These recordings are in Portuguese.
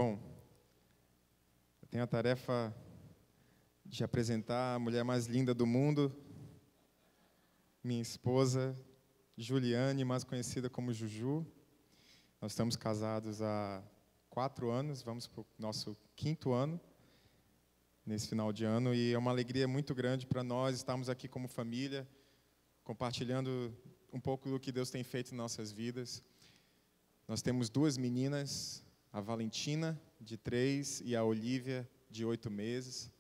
Bom, eu tenho a tarefa de apresentar a mulher mais linda do mundo, minha esposa, Juliane, mais conhecida como Juju. Nós estamos casados há 4 anos, vamos para o nosso 5º ano, nesse final de ano, e é uma alegria muito grande para nós estarmos aqui como família, compartilhando um pouco do que Deus tem feito em nossas vidas. Nós temos 2 meninas, a Valentina, de 3, e a Olivia, de 8 meses.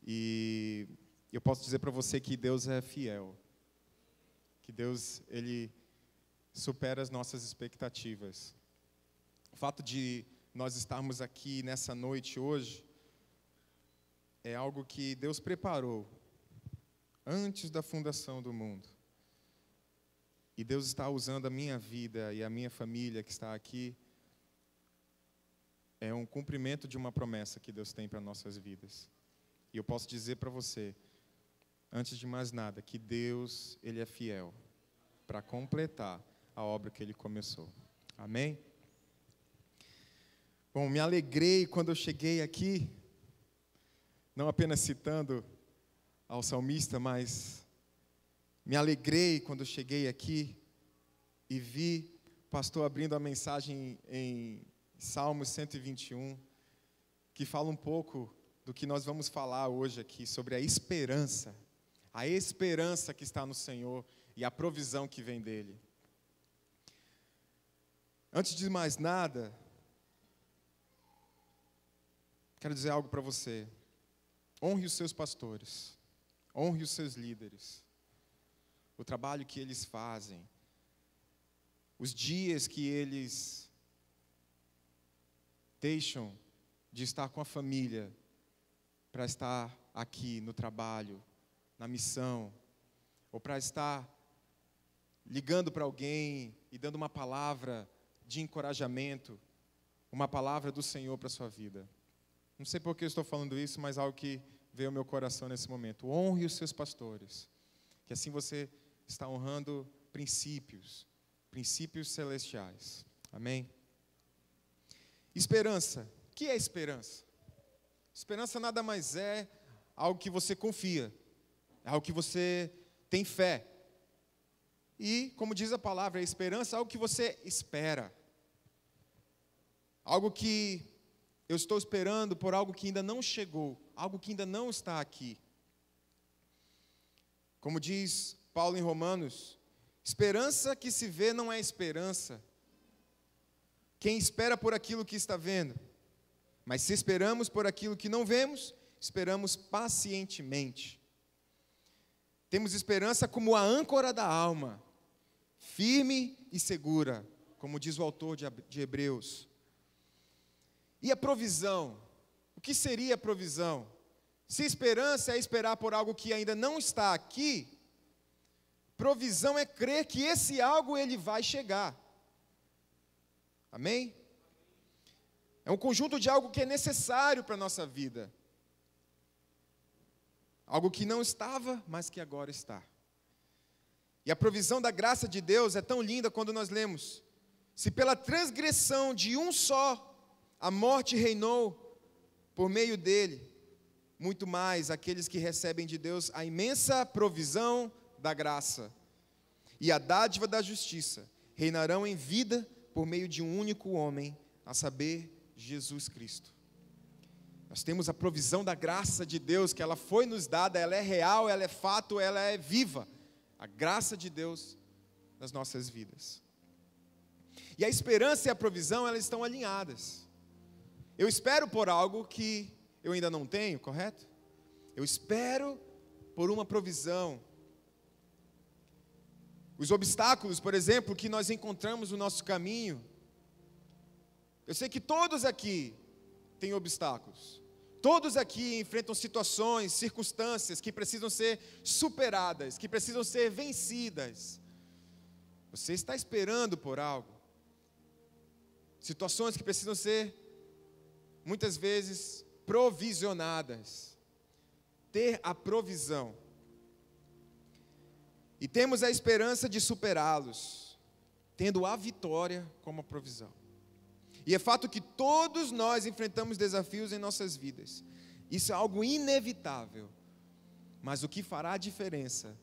E eu posso dizer para você que Deus é fiel, que Deus, Ele supera as nossas expectativas. O fato de nós estarmos aqui nessa noite hoje é algo que Deus preparou antes da fundação do mundo. E Deus está usando a minha vida e a minha família que está aqui. É um cumprimento de uma promessa que Deus tem para nossas vidas. E eu posso dizer para você, antes de mais nada, que Deus, Ele é fiel para completar a obra que Ele começou. Amém? Bom, me alegrei quando eu cheguei aqui, não apenas citando ao salmista, mas me alegrei quando eu cheguei aqui e vi o pastor abrindo a mensagem em Salmos 121, que fala um pouco do que nós vamos falar hoje aqui, sobre a esperança que está no Senhor e a provisão que vem dEle. Antes de mais nada, quero dizer algo para você. Honre os seus pastores, honre os seus líderes, o trabalho que eles fazem, os dias que eles deixam de estar com a família para estar aqui no trabalho, na missão, ou para estar ligando para alguém e dando uma palavra de encorajamento, uma palavra do Senhor para a sua vida. Não sei por que eu estou falando isso, mas algo que veio ao meu coração nesse momento. Honre os seus pastores, que assim você está honrando princípios celestiais. Amém? Esperança. O que é esperança? Esperança nada mais é algo que você confia, algo que você tem fé. E, como diz a palavra, a esperança é algo que você espera. Algo que eu estou esperando por algo que ainda não chegou, algo que ainda não está aqui. Como diz Paulo em Romanos, esperança que se vê não é esperança. Quem espera por aquilo que está vendo. Mas se esperamos por aquilo que não vemos, esperamos pacientemente. Temos esperança como a âncora da alma, firme e segura, como diz o autor de Hebreus. E a provisão? O que seria a provisão? Se esperança é esperar por algo que ainda não está aqui, provisão é crer que esse algo ele vai chegar. Amém? É um conjunto de algo que é necessário para a nossa vida. Algo que não estava, mas que agora está. E a provisão da graça de Deus é tão linda quando nós lemos: se pela transgressão de um só a morte reinou por meio dele, muito mais aqueles que recebem de Deus a imensa provisão da graça e a dádiva da justiça reinarão em vida por meio de um único homem, a saber, Jesus Cristo. Nós temos a provisão da graça de Deus, que ela foi nos dada, ela é real, ela é fato, ela é viva. A graça de Deus nas nossas vidas. E a esperança e a provisão, elas estão alinhadas. Eu espero por algo que eu ainda não tenho, correto? Eu espero por uma provisão. Os obstáculos, por exemplo, que nós encontramos no nosso caminho. Eu sei que todos aqui têm obstáculos. Todos aqui enfrentam situações, circunstâncias que precisam ser superadas, que precisam ser vencidas. Você está esperando por algo. Situações que precisam ser, muitas vezes, provisionadas. Ter a provisão. E temos a esperança de superá-los, tendo a vitória como a provisão. E é fato que todos nós enfrentamos desafios em nossas vidas. Isso é algo inevitável. Mas o que fará a diferença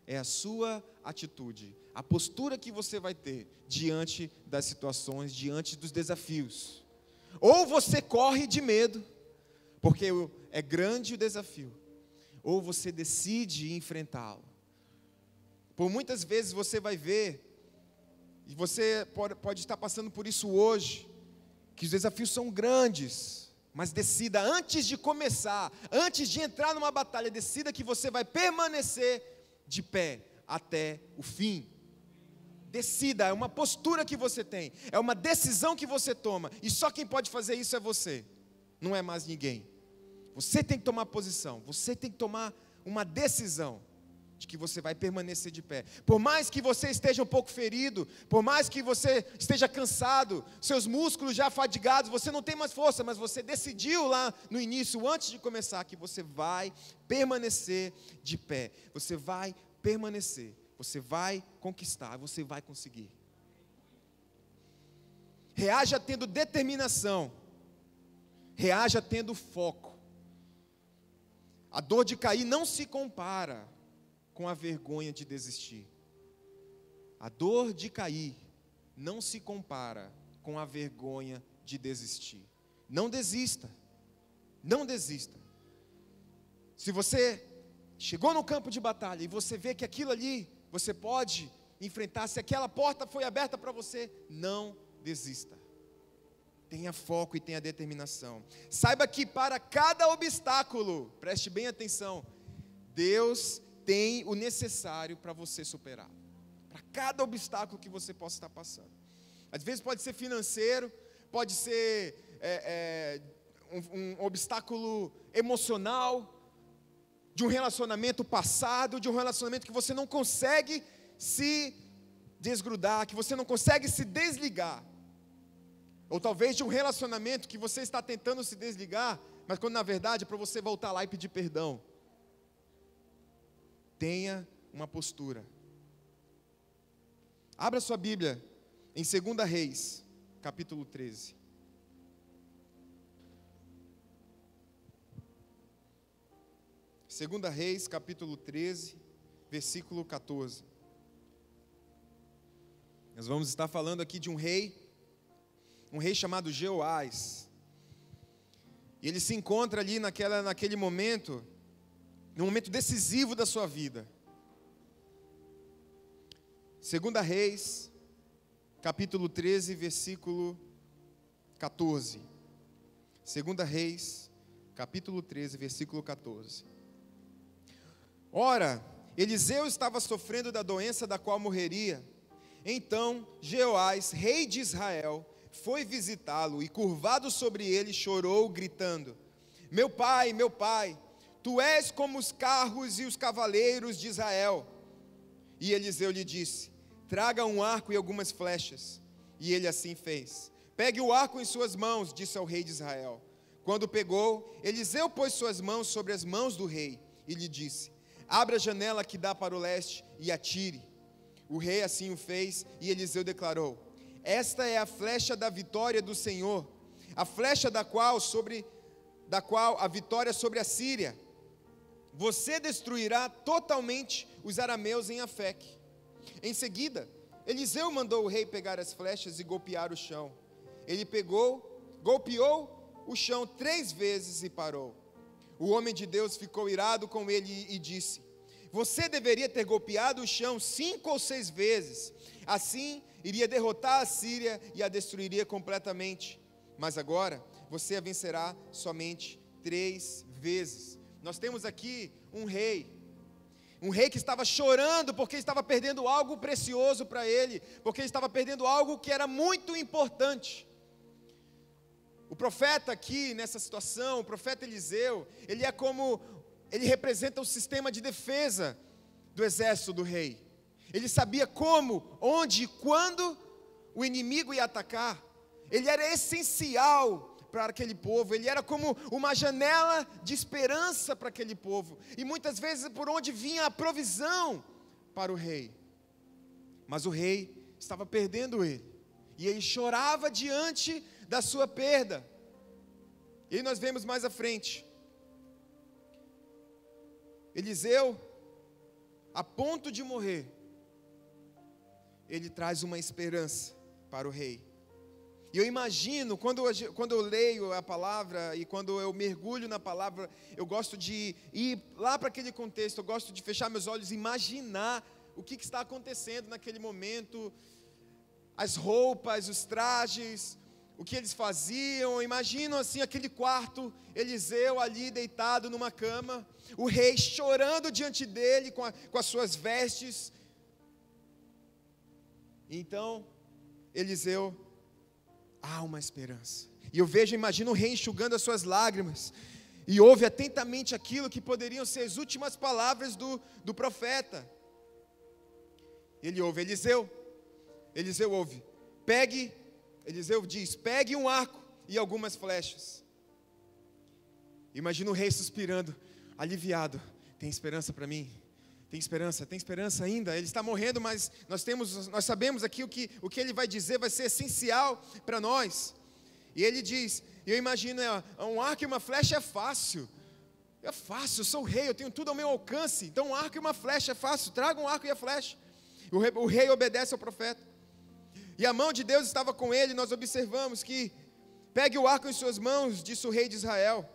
é a sua atitude, a postura que você vai ter diante das situações, diante dos desafios. Ou você corre de medo, porque é grande o desafio, ou você decide enfrentá-lo. Por muitas vezes você vai ver, e você pode estar passando por isso hoje, que os desafios são grandes, mas decida antes de começar, antes de entrar numa batalha, decida que você vai permanecer de pé até o fim. Decida, é uma postura que você tem, é uma decisão que você toma, e só quem pode fazer isso é você, não é mais ninguém. Você tem que tomar posição, você tem que tomar uma decisão de que você vai permanecer de pé. Por mais que você esteja um pouco ferido, por mais que você esteja cansado, seus músculos já fadigados, você não tem mais força, mas você decidiu lá no início, antes de começar, que você vai permanecer de pé. Você vai permanecer, você vai conquistar, você vai conseguir. Reaja tendo determinação, reaja tendo foco. A dor de cair não se compara com a vergonha de desistir. A dor de cair não se compara com a vergonha de desistir. Não desista. Não desista. Se você chegou no campo de batalha e você vê que aquilo ali você pode enfrentar, se aquela porta foi aberta para você, não desista. Tenha foco e tenha determinação. Saiba que para cada obstáculo, preste bem atenção, Deus tem o necessário para você superar. Para cada obstáculo que você possa estar passando. Às vezes pode ser financeiro, pode ser um obstáculo emocional, de um relacionamento passado, de um relacionamento que você não consegue se desgrudar, que você não consegue se desligar. Ou talvez de um relacionamento que você está tentando se desligar, mas quando na verdade é para você voltar lá e pedir perdão. Tenha uma postura. Abra sua Bíblia em 2 Reis, capítulo 13. Segunda Reis, capítulo 13, versículo 14. Nós vamos estar falando aqui de um rei chamado Jeoás. E ele se encontra ali naquele momento, num momento decisivo da sua vida. 2 Reis, capítulo 13, versículo 14. 2 Reis, capítulo 13, versículo 14. Ora, Eliseu estava sofrendo da doença da qual morreria. Então, Jeoás, rei de Israel, foi visitá-lo e curvado sobre ele chorou, gritando: meu pai, tu és como os carros e os cavaleiros de Israel. E Eliseu lhe disse: traga um arco e algumas flechas. E ele assim fez. Pegue o arco em suas mãos, disse ao rei de Israel. Quando pegou, Eliseu pôs suas mãos sobre as mãos do rei e lhe disse: abra a janela que dá para o leste e atire. O rei assim o fez e Eliseu declarou: esta é a flecha da vitória do Senhor, a flecha da qual a vitória sobre a Síria. Você destruirá totalmente os arameus em Afeque. Em seguida, Eliseu mandou o rei pegar as flechas e golpear o chão. Ele golpeou o chão 3 vezes e parou. O homem de Deus ficou irado com ele e disse: você deveria ter golpeado o chão 5 ou 6 vezes. Assim, iria derrotar a Síria e a destruiria completamente. Mas agora, você a vencerá somente 3 vezes. Nós temos aqui um rei que estava chorando porque estava perdendo algo precioso para ele, porque ele estava perdendo algo que era muito importante. O profeta aqui, nessa situação, o profeta Eliseu, ele representa o sistema de defesa do exército do rei. Ele sabia como, onde e quando o inimigo ia atacar. Ele era essencial para aquele povo, ele era como uma janela de esperança para aquele povo. E muitas vezes por onde vinha a provisão para o rei. Mas o rei estava perdendo ele. E ele chorava diante da sua perda. E aí nós vemos mais à frente, Eliseu, a ponto de morrer, ele traz uma esperança para o rei. E eu imagino, quando eu leio a palavra e quando eu mergulho na palavra, eu gosto de ir lá para aquele contexto, eu gosto de fechar meus olhos e imaginar o que está acontecendo naquele momento, as roupas, os trajes, o que eles faziam. Eu imagino assim aquele quarto, Eliseu ali deitado numa cama, o rei chorando diante dele com as suas vestes. Então, Eliseu, há uma esperança. E eu imagino o rei enxugando as suas lágrimas, e ouve atentamente aquilo que poderiam ser as últimas palavras do profeta. Ele ouve, Eliseu ouve, Eliseu diz, pegue um arco e algumas flechas. Imagina o rei suspirando, aliviado, tem esperança para mim? Tem esperança ainda. Ele está morrendo, mas nós sabemos aqui o que ele vai dizer vai ser essencial para nós. E ele diz, eu imagino, um arco e uma flecha é fácil, eu sou o rei, eu tenho tudo ao meu alcance, então um arco e uma flecha é fácil, traga um arco e a flecha. O rei obedece ao profeta, e a mão de Deus estava com ele. Nós observamos que, pegue o arco em suas mãos, disse o rei de Israel.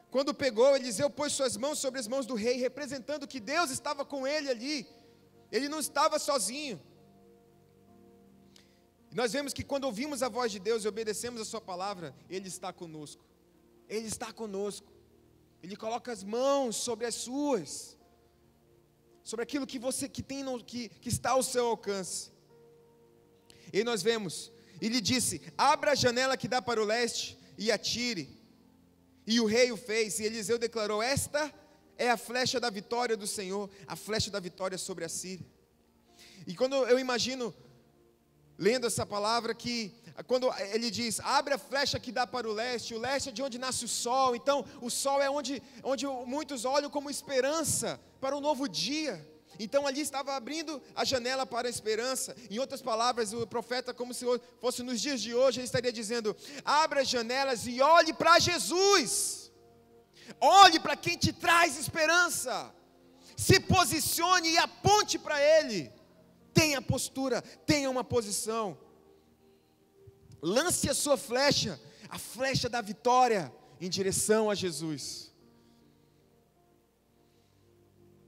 Quando pegou, Eliseu pôs suas mãos sobre as mãos do rei, representando que Deus estava com ele ali, ele não estava sozinho. E nós vemos que quando ouvimos a voz de Deus e obedecemos a sua palavra, Ele está conosco, Ele coloca as mãos sobre as suas, sobre aquilo que você que está ao seu alcance. E nós vemos, ele disse, abra a janela que dá para o leste e atire. E o rei o fez, e Eliseu declarou, esta é a flecha da vitória do Senhor, a flecha da vitória sobre a Síria. E quando eu imagino, lendo essa palavra, que quando ele diz, abre a flecha que dá para o leste é de onde nasce o sol. Então o sol é onde muitos olham como esperança para um novo dia. Então ali estava abrindo a janela para a esperança. Em outras palavras, o profeta, como se fosse nos dias de hoje, ele estaria dizendo, abra as janelas e olhe para Jesus, olhe para quem te traz esperança, se posicione e aponte para Ele, tenha postura, tenha uma posição, lance a sua flecha, a flecha da vitória, em direção a Jesus.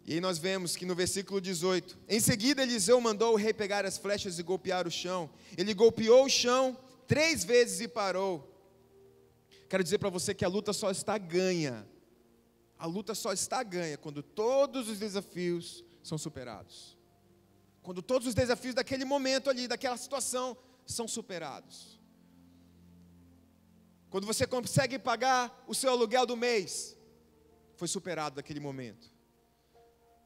E aí nós vemos que no versículo 18, em seguida Eliseu mandou o rei pegar as flechas e golpear o chão. Ele golpeou o chão 3 vezes e parou. Quero dizer para você que a luta só está ganha. A luta só está ganha quando todos os desafios são superados. Quando todos os desafios daquele momento ali, daquela situação, são superados. Quando você consegue pagar o seu aluguel do mês, foi superado daquele momento.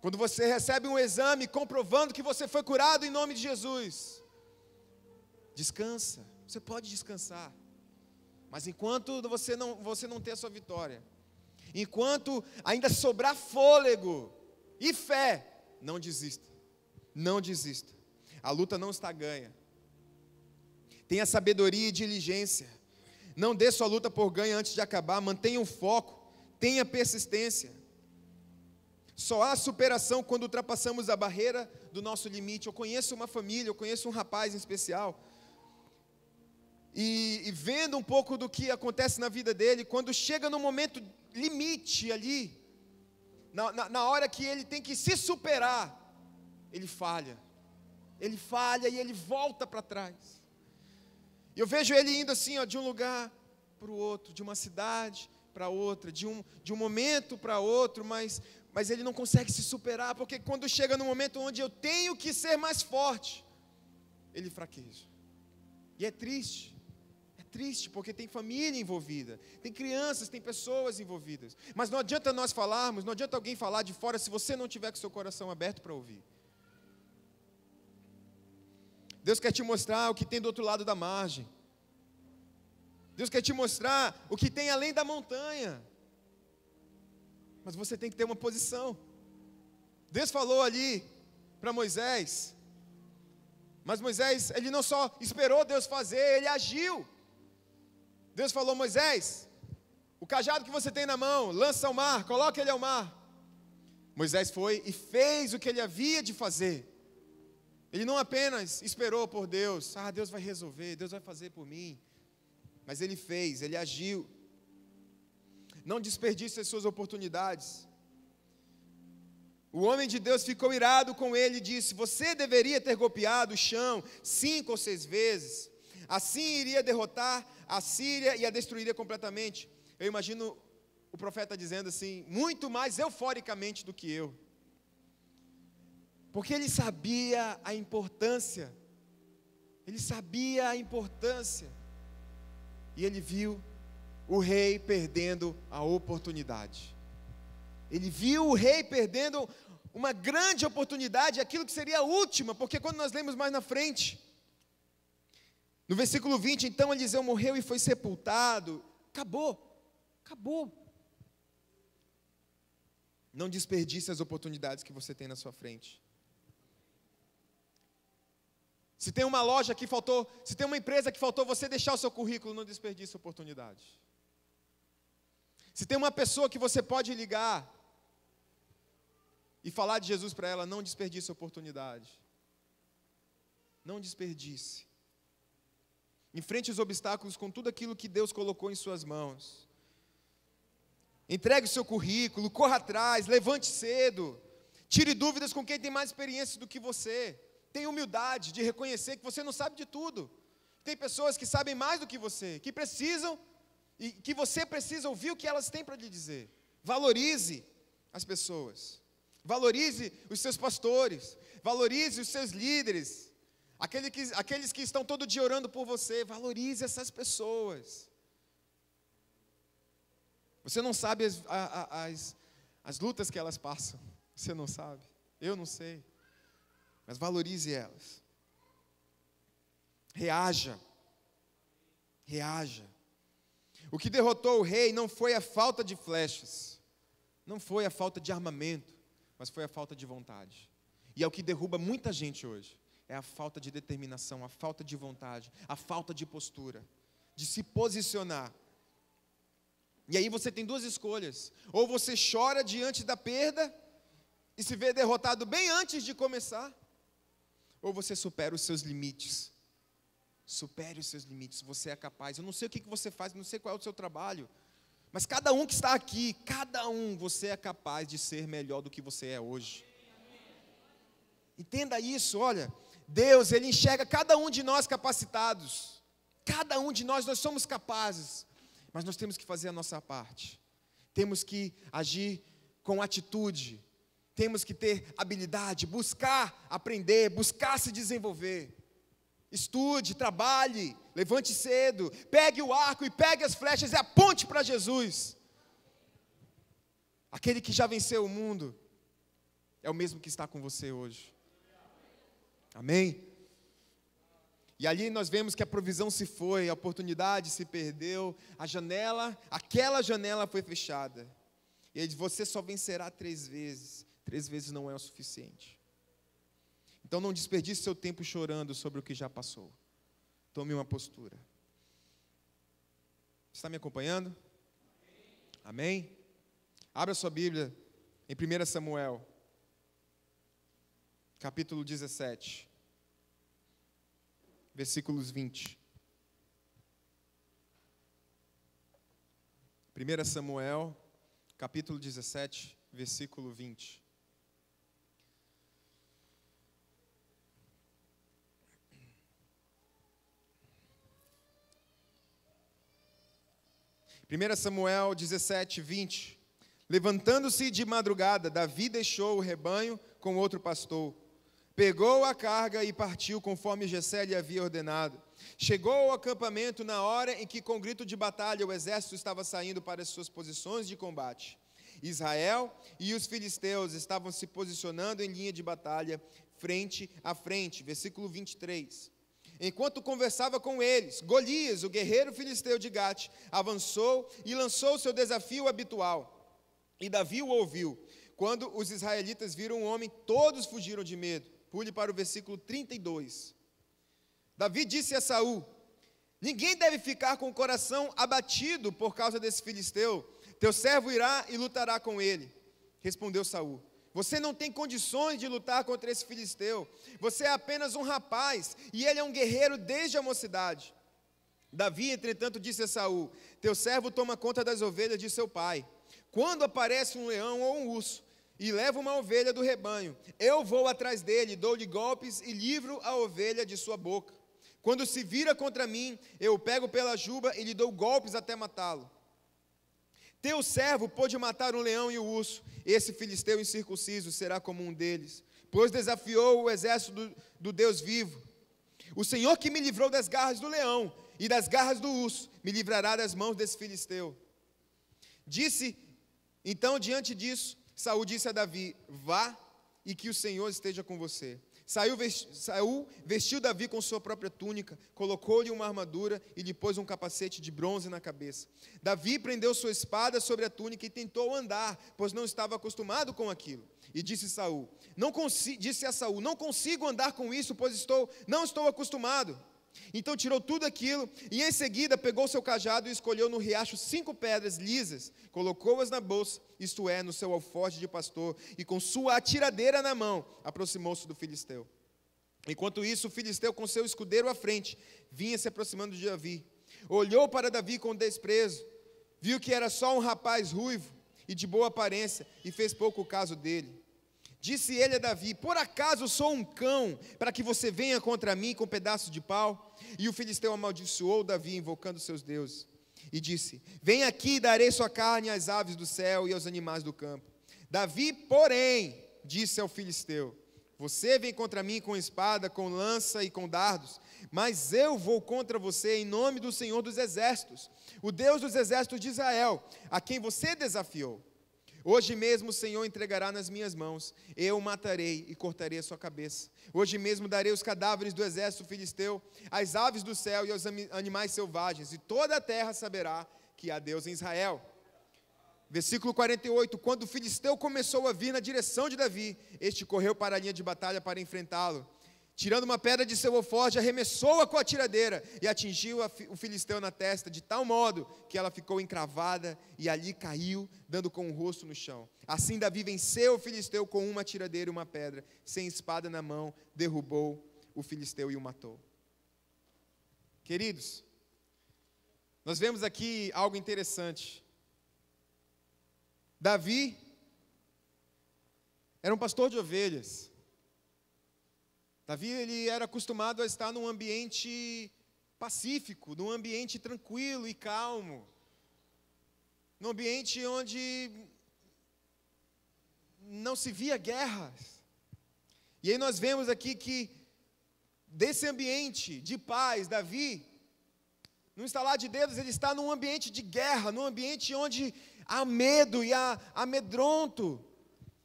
Quando você recebe um exame comprovando que você foi curado em nome de Jesus, descansa, você pode descansar. Mas enquanto você não ter a sua vitória, enquanto ainda sobrar fôlego e fé, não desista, não desista. A luta não está ganha. Tenha sabedoria e diligência. Não dê sua luta por ganho antes de acabar, mantenha o foco, tenha persistência. Só há superação quando ultrapassamos a barreira do nosso limite. Eu conheço uma família, eu conheço um rapaz em especial, e vendo um pouco do que acontece na vida dele, quando chega no momento limite ali, na hora que ele tem que se superar, ele falha e ele volta para trás. E eu vejo ele indo assim, de um lugar para o outro, de uma cidade para outra, de um momento para outro, mas ele não consegue se superar, porque quando chega no momento onde eu tenho que ser mais forte, ele fraqueja. E é triste, porque tem família envolvida, tem crianças, tem pessoas envolvidas. Mas não adianta nós falarmos, não adianta alguém falar de fora se você não tiver com seu coração aberto para ouvir. Deus quer te mostrar o que tem do outro lado da margem. Deus quer te mostrar o que tem além da montanha. Mas você tem que ter uma posição. Deus falou ali para Moisés, mas Moisés, ele não só esperou Deus fazer, ele agiu. Deus falou: Moisés, o cajado que você tem na mão, lança ao mar, coloca ele ao mar. Moisés foi e fez o que ele havia de fazer. Ele não apenas esperou por Deus, Deus vai resolver, Deus vai fazer por mim. Mas ele fez, ele agiu. Não desperdice as suas oportunidades. O homem de Deus ficou irado com ele e disse: você deveria ter golpeado o chão 5 ou 6 vezes. Assim iria derrotar a Síria e a destruiria completamente. Eu imagino o profeta dizendo assim, muito mais euforicamente do que eu. Porque ele sabia a importância. Ele sabia a importância. E ele viu o rei perdendo a oportunidade. Ele viu o rei perdendo uma grande oportunidade, aquilo que seria a última, porque quando nós lemos mais na frente, no versículo 20, então Eliseu morreu e foi sepultado. Acabou. Não desperdice as oportunidades que você tem na sua frente. Se tem uma loja que faltou, se tem uma empresa que faltou você deixar o seu currículo, não desperdice a oportunidade. Se tem uma pessoa que você pode ligar e falar de Jesus para ela, não desperdice a oportunidade. Não desperdice. Enfrente os obstáculos com tudo aquilo que Deus colocou em suas mãos. Entregue o seu currículo, corra atrás, levante cedo. Tire dúvidas com quem tem mais experiência do que você. Tenha humildade de reconhecer que você não sabe de tudo. Tem pessoas que sabem mais do que você, que precisam e que você precisa ouvir o que elas têm para lhe dizer. Valorize as pessoas. Valorize os seus pastores. Valorize os seus líderes. Aqueles que estão todo dia orando por você. Valorize essas pessoas. Você não sabe as lutas que elas passam. Você não sabe. Eu não sei. Mas valorize elas. Reaja. O que derrotou o rei não foi a falta de flechas, não foi a falta de armamento, mas foi a falta de vontade. E é o que derruba muita gente hoje. É a falta de determinação, a falta de vontade, a falta de postura, de se posicionar. E aí você tem 2 escolhas. Ou você chora diante da perda e se vê derrotado bem antes de começar, ou você supera os seus limites. Supere os seus limites, você é capaz. Eu não sei o que você faz, não sei qual é o seu trabalho, mas cada um que está aqui, você é capaz de ser melhor do que você é hoje. Entenda isso, olha, Deus, Ele enxerga cada um de nós capacitados. Cada um de nós somos capazes, mas nós temos que fazer a nossa parte. Temos que agir com atitude, temos que ter habilidade, buscar aprender, buscar se desenvolver. Estude, trabalhe, levante cedo, pegue o arco e pegue as flechas e aponte para Jesus. Aquele que já venceu o mundo é o mesmo que está com você hoje. Amém? E ali nós vemos que a provisão se foi, a oportunidade se perdeu, aquela janela foi fechada. E ele diz: você só vencerá 3 vezes. 3 vezes não é o suficiente. Então não desperdice seu tempo chorando sobre o que já passou. Tome uma postura. Está me acompanhando? Amém? Abra sua Bíblia em 1 Samuel, capítulo 17, versículos 20. 1 Samuel, capítulo 17, versículo 20. 1 Samuel 17, 20. Levantando-se de madrugada, Davi deixou o rebanho com outro pastor. Pegou a carga e partiu conforme Jessé lhe havia ordenado. Chegou ao acampamento na hora em que, com grito de batalha, o exército estava saindo para as suas posições de combate. Israel e os filisteus estavam se posicionando em linha de batalha, frente a frente. Versículo 23. Enquanto conversava com eles, Golias, o guerreiro filisteu de Gate, avançou e lançou seu desafio habitual. E Davi o ouviu. Quando os israelitas viram o homem, todos fugiram de medo. Pule para o versículo 32. Davi disse a Saul: Ninguém deve ficar com o coração abatido por causa desse filisteu. Teu servo irá e lutará com ele. Respondeu Saul: você não tem condições de lutar contra esse filisteu. Você é apenas um rapaz, e ele é um guerreiro desde a mocidade. Davi, entretanto, disse a Saul: teu servo toma conta das ovelhas de seu pai. Quando aparece um leão ou um urso e leva uma ovelha do rebanho, eu vou atrás dele, dou-lhe golpes e livro a ovelha de sua boca. Quando se vira contra mim, eu o pego pela juba e lhe dou golpes até matá-lo. Teu servo pôde matar um leão e o urso. Esse filisteu incircunciso será como um deles, pois desafiou o exército do Deus vivo. O Senhor que me livrou das garras do leão e das garras do urso, me livrará das mãos desse filisteu. Então, diante disso, Saul disse a Davi: vá e que o Senhor esteja com você. Saul vestiu Davi com sua própria túnica, colocou-lhe uma armadura e lhe pôs um capacete de bronze na cabeça. Davi prendeu sua espada sobre a túnica e tentou andar, pois não estava acostumado com aquilo. E disse a Saul: não consigo andar com isso, pois não estou acostumado. Então tirou tudo aquilo e em seguida pegou seu cajado e escolheu no riacho 5 pedras lisas, colocou-as na bolsa, isto é, no seu alforje de pastor, e com sua atiradeira na mão, aproximou-se do filisteu. Enquanto isso, o filisteu com seu escudeiro à frente, vinha se aproximando de Davi. Olhou para Davi com desprezo, viu que era só um rapaz ruivo e de boa aparência, e fez pouco caso dele. Disse ele a Davi: por acaso sou um cão, para que você venha contra mim com um pedaço de pau? E o filisteu amaldiçoou Davi, invocando seus deuses. E disse: vem aqui e darei sua carne às aves do céu e aos animais do campo. Davi, porém, disse ao filisteu: você vem contra mim com espada, com lança e com dardos, mas eu vou contra você em nome do Senhor dos exércitos, o Deus dos exércitos de Israel, a quem você desafiou. Hoje mesmo o Senhor entregará nas minhas mãos, eu o matarei e cortarei a sua cabeça. Hoje mesmo darei os cadáveres do exército filisteu, às aves do céu e aos animais selvagens, e toda a terra saberá que há Deus em Israel. Versículo 48, quando o filisteu começou a vir na direção de Davi, este correu para a linha de batalha para enfrentá-lo. Tirando uma pedra de seu alforje, arremessou-a com a tiradeira e atingiu o filisteu na testa, de tal modo que ela ficou encravada e ali caiu, dando com o rosto no chão. Assim Davi venceu o filisteu com uma tiradeira e uma pedra, sem espada na mão, derrubou o filisteu e o matou. Queridos, nós vemos aqui algo interessante. Davi era um pastor de ovelhas. Davi, ele era acostumado a estar num ambiente pacífico, num ambiente tranquilo e calmo, num ambiente onde não se via guerras. E aí nós vemos aqui que desse ambiente de paz, Davi, no instalar de dedos, ele está num ambiente de guerra, num ambiente onde há medo e há amedronto.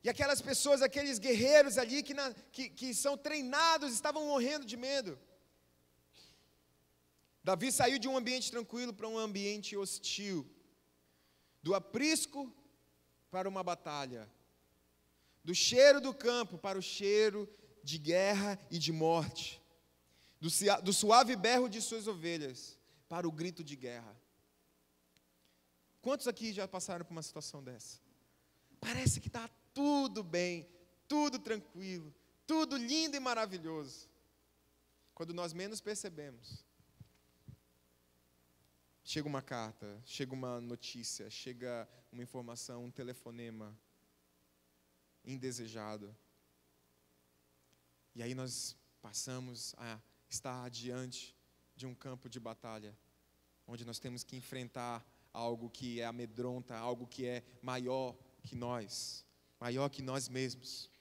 E aquelas pessoas, aqueles guerreiros ali que são treinados, estavam morrendo de medo. Davi saiu de um ambiente tranquilo para um ambiente hostil. Do aprisco para uma batalha. Do cheiro do campo para o cheiro de guerra e de morte. Do suave berro de suas ovelhas para o grito de guerra. Quantos aqui já passaram por uma situação dessa? Parece que está tudo bem, tudo tranquilo, tudo lindo e maravilhoso. Quando nós menos percebemos, chega uma carta, chega uma notícia, chega uma informação, um telefonema indesejado. E aí nós passamos a estar diante de um campo de batalha, onde nós temos que enfrentar algo que é amedronta, algo que é maior que nós mesmos.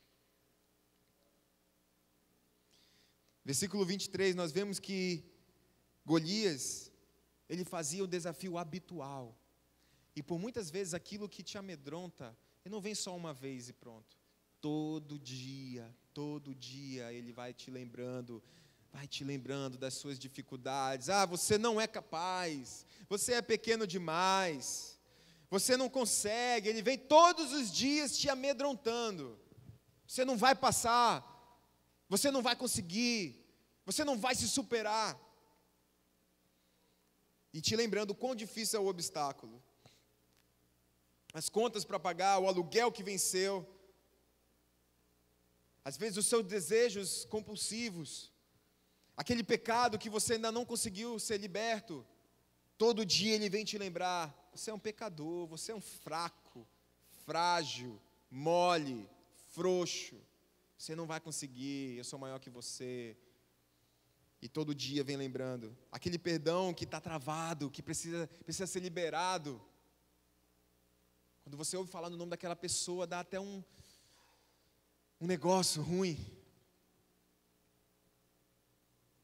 Versículo 23, nós vemos que Golias, ele fazia o desafio habitual. E por muitas vezes aquilo que te amedronta, ele não vem só uma vez e pronto. Todo dia ele vai te lembrando das suas dificuldades. Ah, você não é capaz, você é pequeno demais, você não consegue. Ele vem todos os dias te amedrontando. Você não vai passar, você não vai conseguir, você não vai se superar. e te lembrando o quão difícil é o obstáculo. As contas para pagar, o aluguel que venceu, às vezes os seus desejos compulsivos, aquele pecado que você ainda não conseguiu ser liberto, todo dia ele vem te lembrar, você é um pecador, você é um fraco, frágil, mole, frouxo, você não vai conseguir, eu sou maior que você. E todo dia vem lembrando, aquele perdão que está travado, que precisa ser liberado. Quando você ouve falar no nome daquela pessoa, dá até um negócio ruim.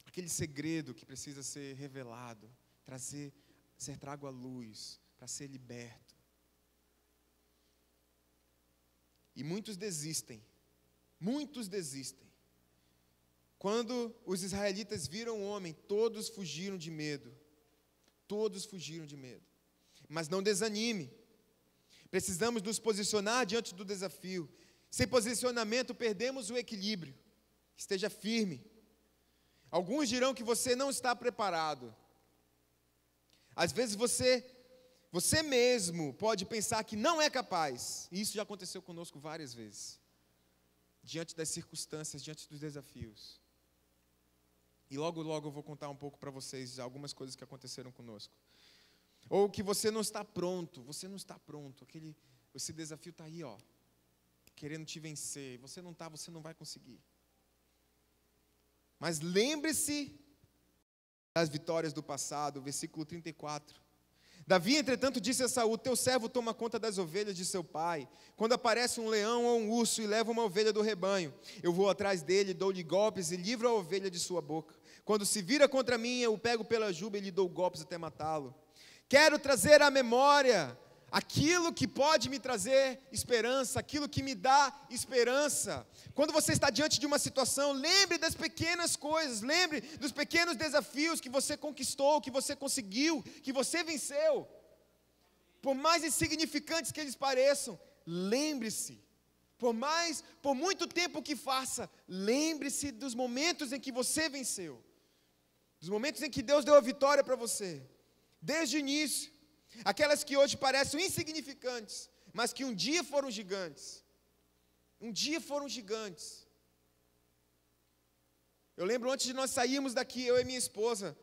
Aquele segredo que precisa ser revelado, ser trago à luz, para ser liberto. E muitos desistem. Quando os israelitas viram o homem, todos fugiram de medo. Mas não desanime. Precisamos nos posicionar diante do desafio. Sem posicionamento, perdemos o equilíbrio. Esteja firme. Alguns dirão que você não está preparado. Às vezes você mesmo pode pensar que não é capaz. E isso já aconteceu conosco várias vezes. Diante das circunstâncias, diante dos desafios. E logo eu vou contar um pouco para vocês algumas coisas que aconteceram conosco. Ou que você não está pronto. Esse desafio está aí, querendo te vencer. E você não vai conseguir. Mas lembre-se das vitórias do passado, versículo 34. Davi, entretanto, disse a Saul: teu servo toma conta das ovelhas de seu pai. Quando aparece um leão ou um urso e leva uma ovelha do rebanho, eu vou atrás dele, dou-lhe golpes e livro a ovelha de sua boca. Quando se vira contra mim, eu o pego pela juba e lhe dou golpes até matá-lo. Quero trazer à memória aquilo que pode me trazer esperança, aquilo que me dá esperança. Quando você está diante de uma situação, lembre das pequenas coisas, lembre dos pequenos desafios que você conquistou, que você conseguiu, que você venceu. Por mais insignificantes que eles pareçam, lembre-se. Por muito tempo que faça, lembre-se dos momentos em que você venceu. Dos momentos em que Deus deu a vitória para você. Desde o início. Aquelas que hoje parecem insignificantes, mas que um dia foram gigantes. Eu lembro antes de nós sairmos daqui, eu e minha esposa,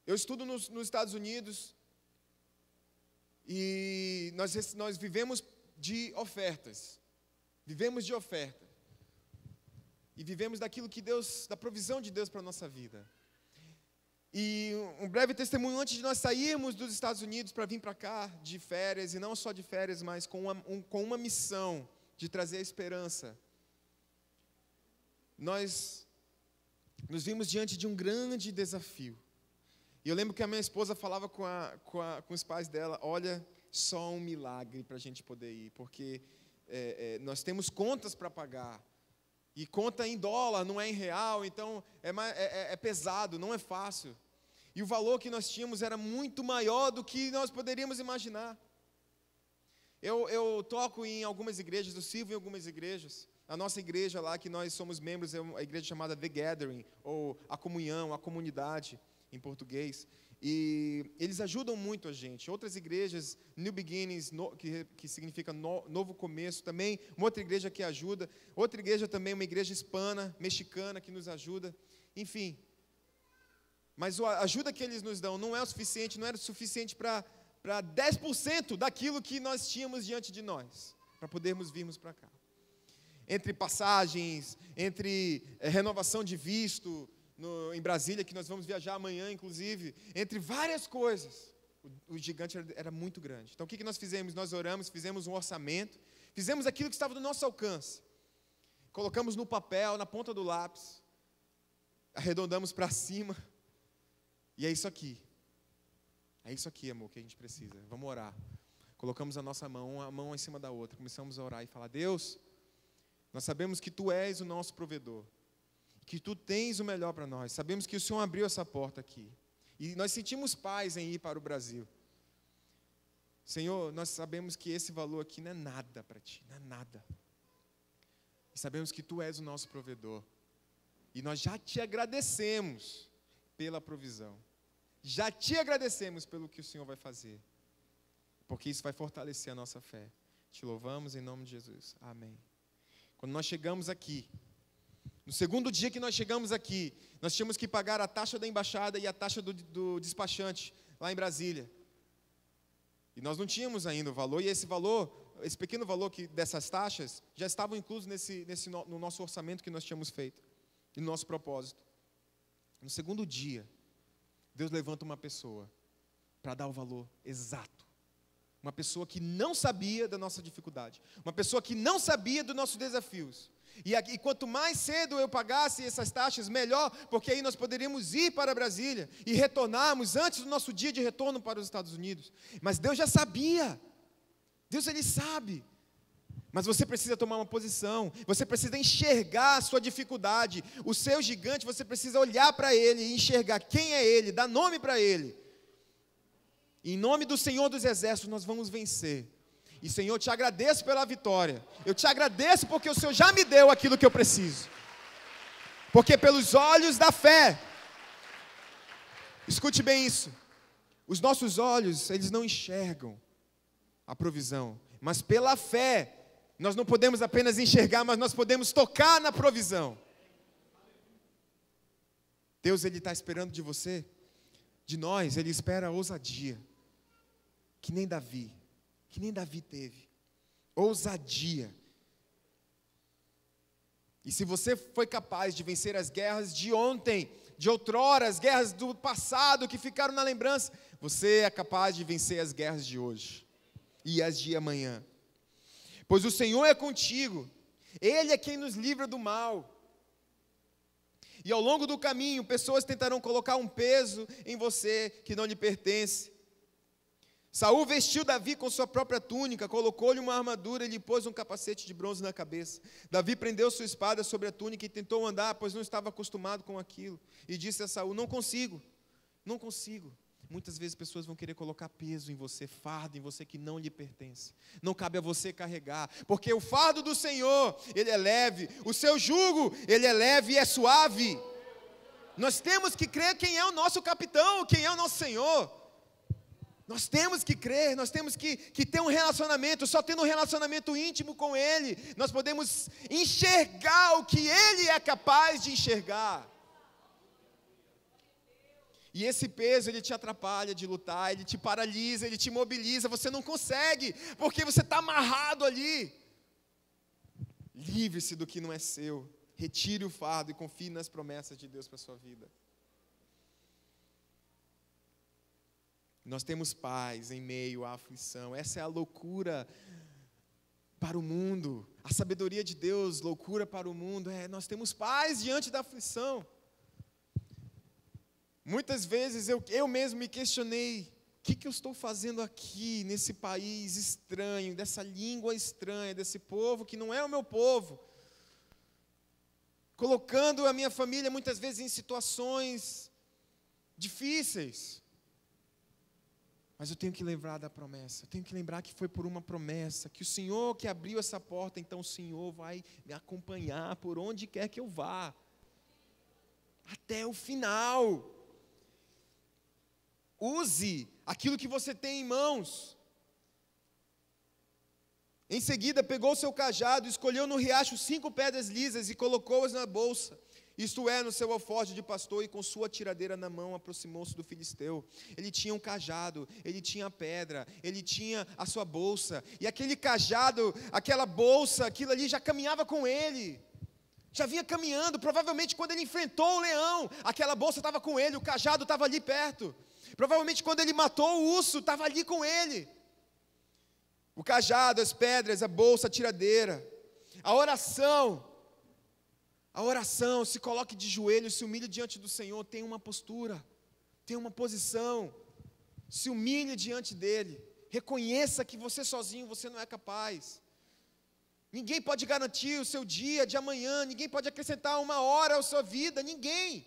eu estudo nos Estados Unidos, e nós vivemos de ofertas. E vivemos daquilo que Deus, da provisão de Deus para a nossa vida. E um breve testemunho, antes de nós sairmos dos Estados Unidos para vir para cá de férias, e não só de férias, mas com uma missão de trazer a esperança. Nós nos vimos diante de um grande desafio. E eu lembro que a minha esposa falava com os pais dela: olha, só um milagre para a gente poder ir, porque nós temos contas para pagar. E conta em dólar, não é em real, então é pesado, não é fácil. E o valor que nós tínhamos era muito maior do que nós poderíamos imaginar. Eu toco em algumas igrejas, eu sirvo em algumas igrejas. A nossa igreja lá, que nós somos membros, é uma igreja chamada The Gathering, ou a comunhão, a comunidade, em português. E eles ajudam muito a gente. Outras igrejas, New Beginnings, que significa novo começo, também uma outra igreja que ajuda. Outra igreja também, uma igreja hispana, mexicana, que nos ajuda. Enfim. Mas a ajuda que eles nos dão não era o suficiente para 10% daquilo que nós tínhamos diante de nós, para podermos virmos para cá. Entre passagens, entre renovação de visto, em Brasília, que nós vamos viajar amanhã, inclusive, entre várias coisas, o gigante era muito grande. Então, o que nós fizemos? Nós oramos, fizemos um orçamento, fizemos aquilo que estava do nosso alcance, colocamos no papel, na ponta do lápis, arredondamos para cima, e é isso aqui, amor, que a gente precisa. Vamos orar. Colocamos a nossa mão, uma mão em cima da outra, começamos a orar e falar: Deus, nós sabemos que Tu és o nosso provedor, que Tu tens o melhor para nós. Sabemos que o Senhor abriu essa porta aqui. E nós sentimos paz em ir para o Brasil. Senhor, nós sabemos que esse valor aqui não é nada para Ti, não é nada. E sabemos que Tu és o nosso provedor. E nós já Te agradecemos pela provisão. já te agradecemos pelo que o Senhor vai fazer, porque isso vai fortalecer a nossa fé. Te louvamos em nome de Jesus. Amém. Quando nós chegamos aqui, no segundo dia que nós chegamos aqui, nós tínhamos que pagar a taxa da embaixada e a taxa do despachante lá em Brasília. E nós não tínhamos ainda o valor, e esse pequeno valor dessas taxas já estavam inclusos no nosso orçamento que nós tínhamos feito, e no nosso propósito. No segundo dia, Deus levanta uma pessoa para dar o valor exato. Uma pessoa que não sabia da nossa dificuldade, uma pessoa que não sabia dos nossos desafios. E quanto mais cedo eu pagasse essas taxas, melhor, porque aí nós poderíamos ir para Brasília e retornarmos antes do nosso dia de retorno para os Estados Unidos. Mas Deus já sabia. Deus, Ele sabe. Mas você precisa tomar uma posição, você precisa enxergar a sua dificuldade, o seu gigante, você precisa olhar para ele e enxergar quem é ele, dar nome para ele. E em nome do Senhor dos Exércitos nós vamos vencer. E Senhor, eu te agradeço pela vitória, eu te agradeço porque o Senhor já me deu aquilo que eu preciso. Porque pelos olhos da fé, escute bem isso, os nossos olhos, eles não enxergam a provisão, mas pela fé, nós não podemos apenas enxergar, mas nós podemos tocar na provisão. Deus, Ele está esperando de você, de nós, Ele espera a ousadia, que nem Davi teve, ousadia. E se você foi capaz de vencer as guerras de ontem, de outrora, as guerras do passado que ficaram na lembrança, você é capaz de vencer as guerras de hoje e as de amanhã. Pois o Senhor é contigo, Ele é quem nos livra do mal. E ao longo do caminho, pessoas tentarão colocar um peso em você que não lhe pertence. Saul vestiu Davi com sua própria túnica, colocou-lhe uma armadura e lhe pôs um capacete de bronze na cabeça. Davi prendeu sua espada sobre a túnica e tentou andar, pois não estava acostumado com aquilo. E disse a Saul: não consigo. Muitas vezes pessoas vão querer colocar peso em você, fardo em você que não lhe pertence. Não cabe a você carregar, porque o fardo do Senhor, ele é leve, o seu jugo, ele é leve e é suave. Nós temos que crer quem é o nosso capitão, quem é o nosso Senhor. Nós temos que crer, nós temos que ter um relacionamento, só tendo um relacionamento íntimo com Ele, nós podemos enxergar o que Ele é capaz de enxergar. E esse peso, ele te atrapalha de lutar, ele te paralisa, ele te imobiliza, você não consegue, porque você está amarrado ali. Livre-se do que não é seu, retire o fardo e confie nas promessas de Deus para a sua vida. Nós temos paz em meio à aflição, essa é a loucura para o mundo, a sabedoria de Deus, loucura para o mundo, nós temos paz diante da aflição. Muitas vezes eu mesmo me questionei, o que eu estou fazendo aqui, nesse país estranho, dessa língua estranha, desse povo que não é o meu povo, colocando a minha família muitas vezes em situações difíceis. Mas eu tenho que lembrar da promessa, eu tenho que lembrar que foi por uma promessa, que o Senhor que abriu essa porta, então o Senhor vai me acompanhar por onde quer que eu vá, até o final. Use aquilo que você tem em mãos. Em seguida, pegou seu cajado, escolheu no riacho 5 pedras lisas e colocou-as na bolsa. Isto é, no seu alforje de pastor, e com sua tiradeira na mão aproximou-se do filisteu. Ele tinha um cajado, ele tinha a pedra, ele tinha a sua bolsa. E aquele cajado, aquela bolsa, aquilo ali já caminhava com ele. Já vinha caminhando, provavelmente quando ele enfrentou o leão, aquela bolsa estava com ele, o cajado estava ali perto. Provavelmente quando ele matou o urso, estava ali com ele. O cajado, as pedras, a bolsa, a tiradeira. A oração, se coloque de joelhos, se humilhe diante do Senhor, tenha uma postura, tenha uma posição, se humilhe diante dEle, reconheça que você sozinho, você não é capaz. Ninguém pode garantir o seu dia de amanhã, ninguém pode acrescentar 1 hora à sua vida, ninguém.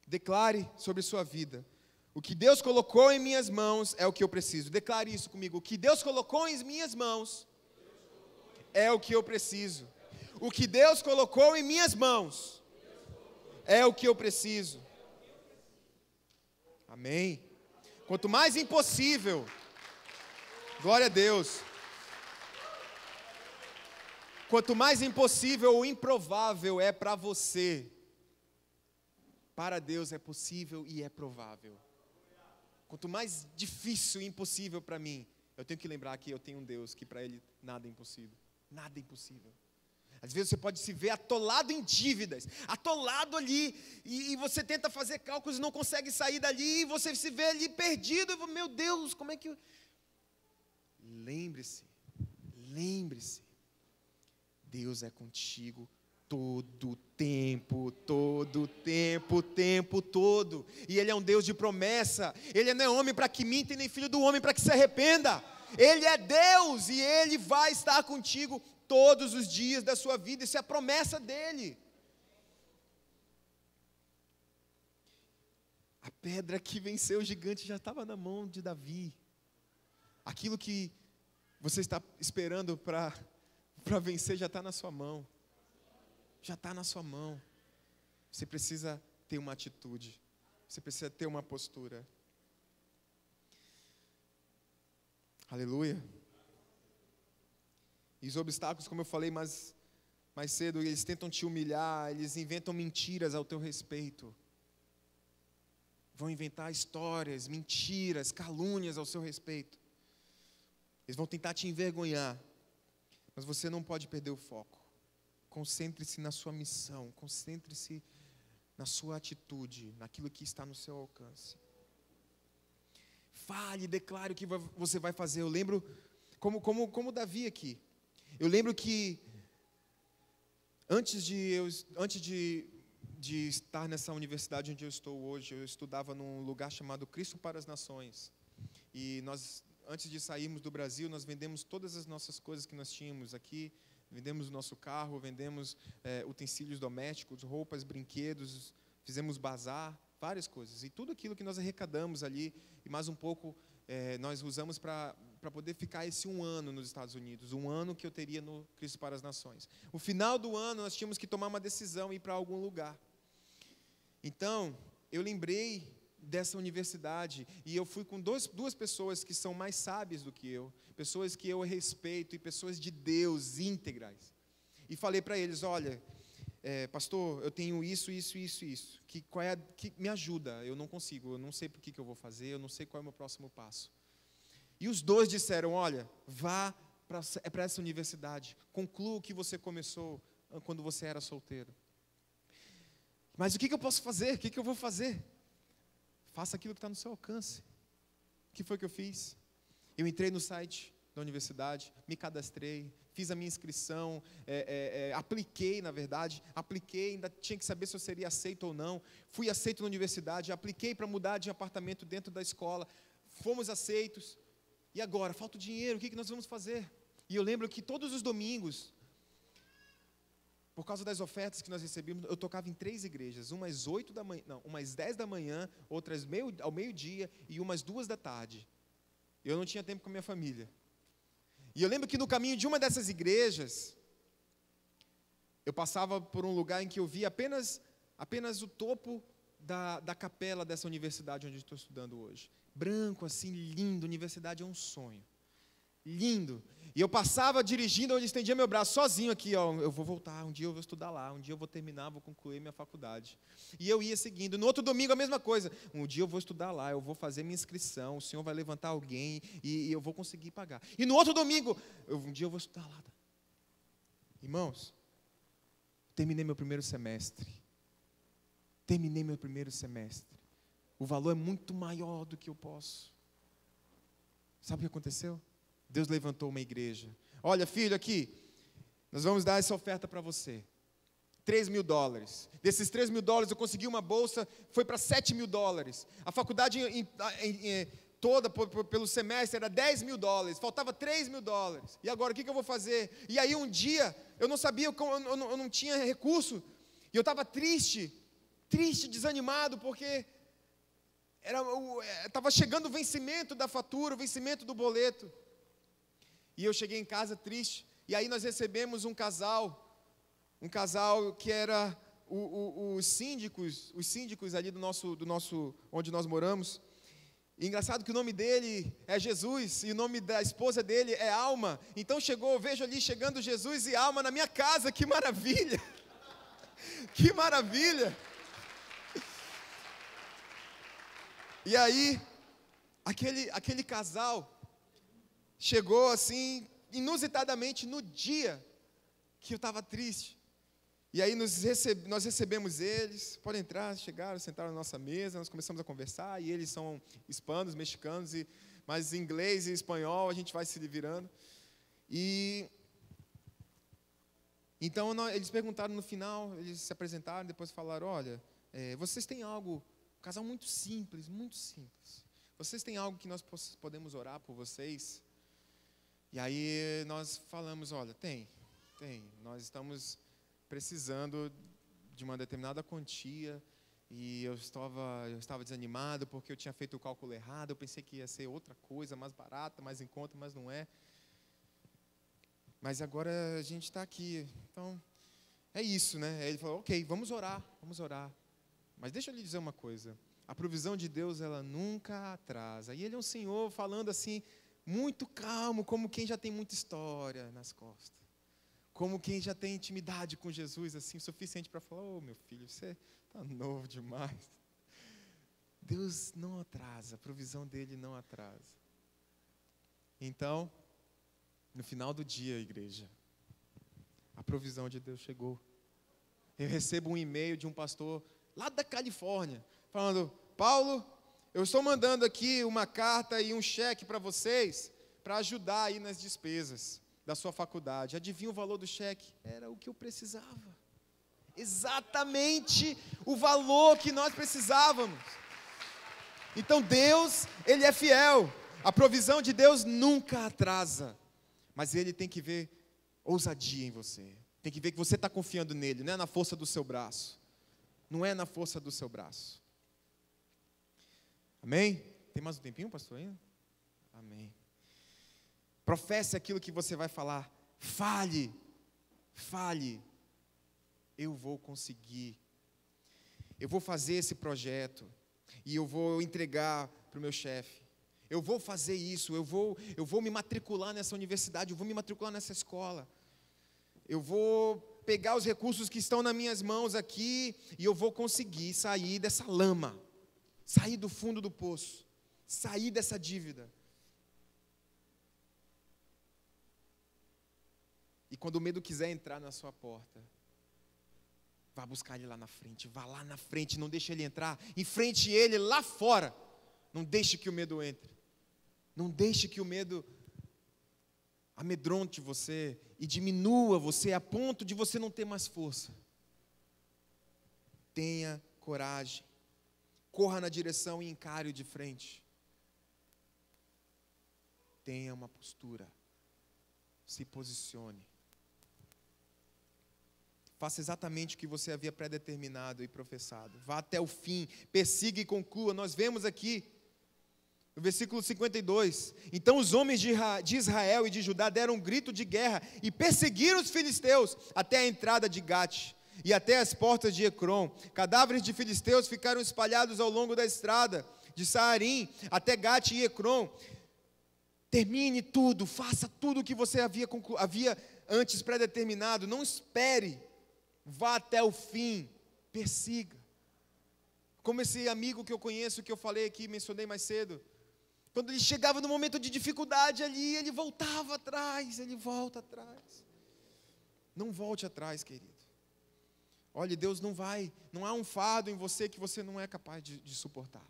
Declare sobre sua vida: o que Deus colocou em minhas mãos é o que eu preciso. Declare isso comigo: o que Deus colocou em minhas mãos é o que eu preciso. O que Deus colocou em minhas mãos é o que eu preciso. Amém. Quanto mais impossível, glória a Deus. Quanto mais impossível ou improvável é para você, para Deus é possível e é provável. Quanto mais difícil e impossível para mim, eu tenho que lembrar que eu tenho um Deus que para Ele nada é impossível. Nada é impossível. Às vezes você pode se ver atolado em dívidas, atolado ali, e você tenta fazer cálculos e não consegue sair dali, e você se vê ali perdido, e meu Deus, como é que... Lembre-se, Deus é contigo todo o tempo, o tempo todo. E Ele é um Deus de promessa. Ele não é homem para que minta e nem filho do homem para que se arrependa. Ele é Deus e Ele vai estar contigo todos os dias da sua vida. Isso é a promessa dEle. A pedra que venceu o gigante já estava na mão de Davi. Aquilo que você está esperando para vencer já está na sua mão. Já está na sua mão. Você precisa ter uma atitude. Você precisa ter uma postura. Aleluia. E os obstáculos, como eu falei mais cedo, eles tentam te humilhar, eles inventam mentiras ao teu respeito. Vão inventar histórias, mentiras, calúnias ao seu respeito. Eles vão tentar te envergonhar. Mas você não pode perder o foco. Concentre-se na sua missão, concentre-se na sua atitude, naquilo que está no seu alcance. Fale, declare o que você vai fazer. Eu lembro, como Davi aqui, eu lembro que antes de estar nessa universidade onde eu estou hoje, eu estudava num lugar chamado Cristo para as Nações. E nós, antes de sairmos do Brasil, nós vendemos todas as nossas coisas que nós tínhamos aqui. Vendemos o nosso carro, vendemos utensílios domésticos, roupas, brinquedos, fizemos bazar, várias coisas. E tudo aquilo que nós arrecadamos ali, e mais um pouco, nós usamos para poder ficar esse 1 ano nos Estados Unidos. 1 ano que eu teria no Cristo para as Nações. No final do ano, nós tínhamos que tomar uma decisão e ir para algum lugar. Então, eu lembrei dessa universidade, e eu fui com duas pessoas que são mais sábias do que eu, pessoas que eu respeito, e pessoas de Deus, íntegras, e falei para eles, olha, pastor, eu tenho isso, que me ajuda, eu não consigo, eu não sei por que eu vou fazer, eu não sei qual é o meu próximo passo. E os dois disseram, olha, vá para essa universidade, conclua o que você começou quando você era solteiro. Mas o que eu posso fazer? O que eu vou fazer? Faça aquilo que está no seu alcance. O que foi que eu fiz? Eu entrei no site da universidade, me cadastrei, fiz a minha inscrição, apliquei, ainda tinha que saber se eu seria aceito ou não. Fui aceito na universidade, apliquei para mudar de apartamento dentro da escola, fomos aceitos. E agora? Falta o dinheiro, o que nós vamos fazer? E eu lembro que todos os domingos, por causa das ofertas que nós recebíamos, eu tocava em 3 igrejas, umas 10 da manhã, outras ao meio-dia e umas 2 da tarde. Eu não tinha tempo com a minha família. E eu lembro que no caminho de uma dessas igrejas, eu passava por um lugar em que eu via apenas o topo da capela dessa universidade onde eu estou estudando hoje. Branco, assim, lindo, universidade é um sonho. Lindo. E eu passava dirigindo, eu estendia meu braço sozinho aqui, ó, eu vou voltar, um dia eu vou estudar lá, um dia eu vou terminar, vou concluir minha faculdade. E eu ia seguindo. No outro domingo a mesma coisa. Um dia eu vou estudar lá, eu vou fazer minha inscrição, o Senhor vai levantar alguém e eu vou conseguir pagar. E no outro domingo, um dia eu vou estudar lá. Irmãos, terminei meu primeiro semestre. O valor é muito maior do que eu posso. Sabe o que aconteceu? Deus levantou uma igreja. Olha, filho, aqui, nós vamos dar essa oferta para você. $3.000. Desses $3.000 eu consegui uma bolsa, foi para $7.000. A faculdade toda, pelo semestre, era $10.000. Faltava $3.000. E agora, o que eu vou fazer? E aí um dia, eu não sabia, eu não tinha recurso. E eu estava triste, desanimado, porque estava chegando o vencimento da fatura, o vencimento do boleto. E eu cheguei em casa triste, e aí nós recebemos um casal que era os síndicos ali onde nós moramos. E engraçado que o nome dele é Jesus e o nome da esposa dele é Alma. Então eu vejo ali chegando Jesus e Alma na minha casa, que maravilha! Que maravilha! E aí, aquele casal chegou assim, inusitadamente no dia que eu estava triste. E aí nós recebemos eles, podem entrar, chegaram, sentaram na nossa mesa, nós começamos a conversar, e eles são hispanos, mexicanos, mas inglês e espanhol a gente vai se virando. E então eles perguntaram no final, eles se apresentaram, depois falaram, olha, vocês têm algo, um casal muito simples, vocês têm algo que nós podemos orar por vocês? E aí nós falamos, olha, tem, nós estamos precisando de uma determinada quantia, e eu estava desanimado porque eu tinha feito o cálculo errado, eu pensei que ia ser outra coisa, mais barata, mais em conta, mas não é. Mas agora a gente está aqui, então é isso, né? Aí ele falou, ok, vamos orar. Mas deixa eu lhe dizer uma coisa, a provisão de Deus, ela nunca atrasa. E ele é um senhor falando assim, muito calmo, como quem já tem muita história nas costas. Como quem já tem intimidade com Jesus, assim, o suficiente para falar, meu filho, você está novo demais. Deus não atrasa, a provisão dele não atrasa. Então, no final do dia, igreja, a provisão de Deus chegou. Eu recebo um e-mail de um pastor lá da Califórnia, falando, Paulo, eu estou mandando aqui uma carta e um cheque para vocês, para ajudar aí nas despesas da sua faculdade. Adivinha o valor do cheque? Era o que eu precisava. Exatamente o valor que nós precisávamos. Então Deus, Ele é fiel. A provisão de Deus nunca atrasa. Mas Ele tem que ver ousadia em você. Tem que ver que você está confiando nele, não é na força do seu braço. Não é na força do seu braço. Amém? Tem mais um tempinho, pastor, ainda? Amém. Professe aquilo que você vai falar. Fale. Eu vou conseguir. Eu vou fazer esse projeto. E eu vou entregar para o meu chefe. Eu vou fazer isso. Eu vou me matricular nessa universidade. Eu vou me matricular nessa escola. Eu vou pegar os recursos que estão nas minhas mãos aqui. E eu vou conseguir sair dessa lama. Sair do fundo do poço. Sair dessa dívida. E quando o medo quiser entrar na sua porta, vá buscar ele lá na frente, vá lá na frente, não deixe ele entrar, enfrente ele lá fora, não deixe que o medo entre, não deixe que o medo amedronte você e diminua você a ponto de você não ter mais força. Tenha coragem, corra na direção e encare-o de frente. Tenha uma postura, se posicione. Faça exatamente o que você havia predeterminado e professado. Vá até o fim, persiga e conclua. Nós vemos aqui, no versículo 52, então os homens de Israel e de Judá deram um grito de guerra e perseguiram os filisteus até a entrada de Gate e até as portas de Ecrom. Cadáveres de filisteus ficaram espalhados ao longo da estrada de Saarim até Gate e Ecrom. Termine tudo, faça tudo o que você havia antes predeterminado. Não espere. Vá até o fim, persiga. Como esse amigo que eu conheço, que eu falei aqui, mencionei mais cedo. Quando ele chegava no momento de dificuldade ali, ele voltava atrás, ele volta atrás. Não volte atrás, querido. Olha, Deus não há um fardo em você que você não é capaz de suportar.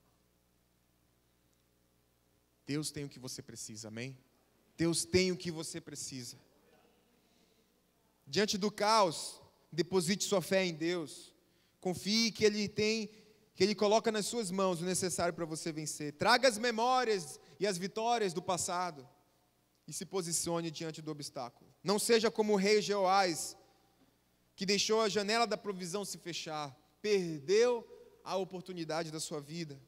Deus tem o que você precisa, amém? Deus tem o que você precisa. Diante do caos, deposite sua fé em Deus. Confie que Ele coloca nas suas mãos o necessário para você vencer. Traga as memórias e as vitórias do passado e se posicione diante do obstáculo. Não seja como o rei Jeoás, que deixou a janela da provisão se fechar. Perdeu a oportunidade da sua vida.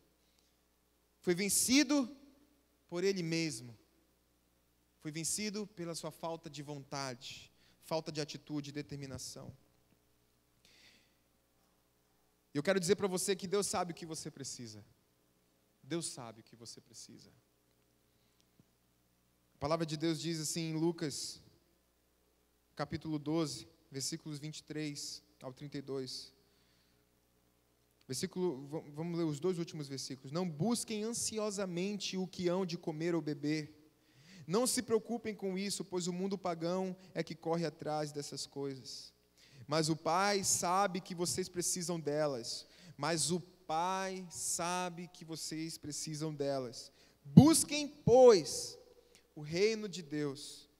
Foi vencido por ele mesmo. Foi vencido pela sua falta de vontade, falta de atitude e determinação. E eu quero dizer para você que Deus sabe o que você precisa. Deus sabe o que você precisa. A palavra de Deus diz assim em Lucas, capítulo 12, versículos 23 ao 32. Vamos ler os dois últimos versículos. Não busquem ansiosamente o que hão de comer ou beber. Não se preocupem com isso, pois o mundo pagão é que corre atrás dessas coisas. Mas o Pai sabe que vocês precisam delas. Busquem, pois, o reino de Deus,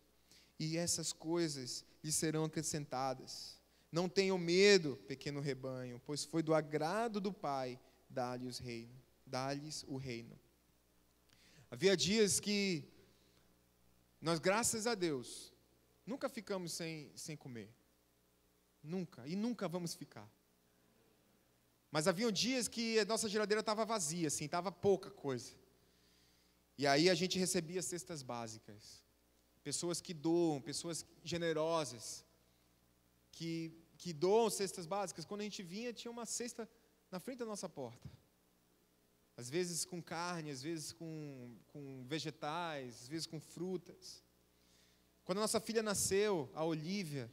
e essas coisas lhes serão acrescentadas. Não tenham medo, pequeno rebanho, pois foi do agrado do Pai dar-lhes o reino. Havia dias que nós, graças a Deus, nunca ficamos sem comer. Nunca, e nunca vamos ficar. Mas haviam dias que a nossa geladeira estava vazia, assim, estava pouca coisa. E aí a gente recebia cestas básicas. Pessoas que doam, pessoas generosas, que doam cestas básicas. Quando a gente vinha, tinha uma cesta na frente da nossa porta. Às vezes com carne, às vezes com vegetais, às vezes com frutas. Quando a nossa filha nasceu, a Olivia,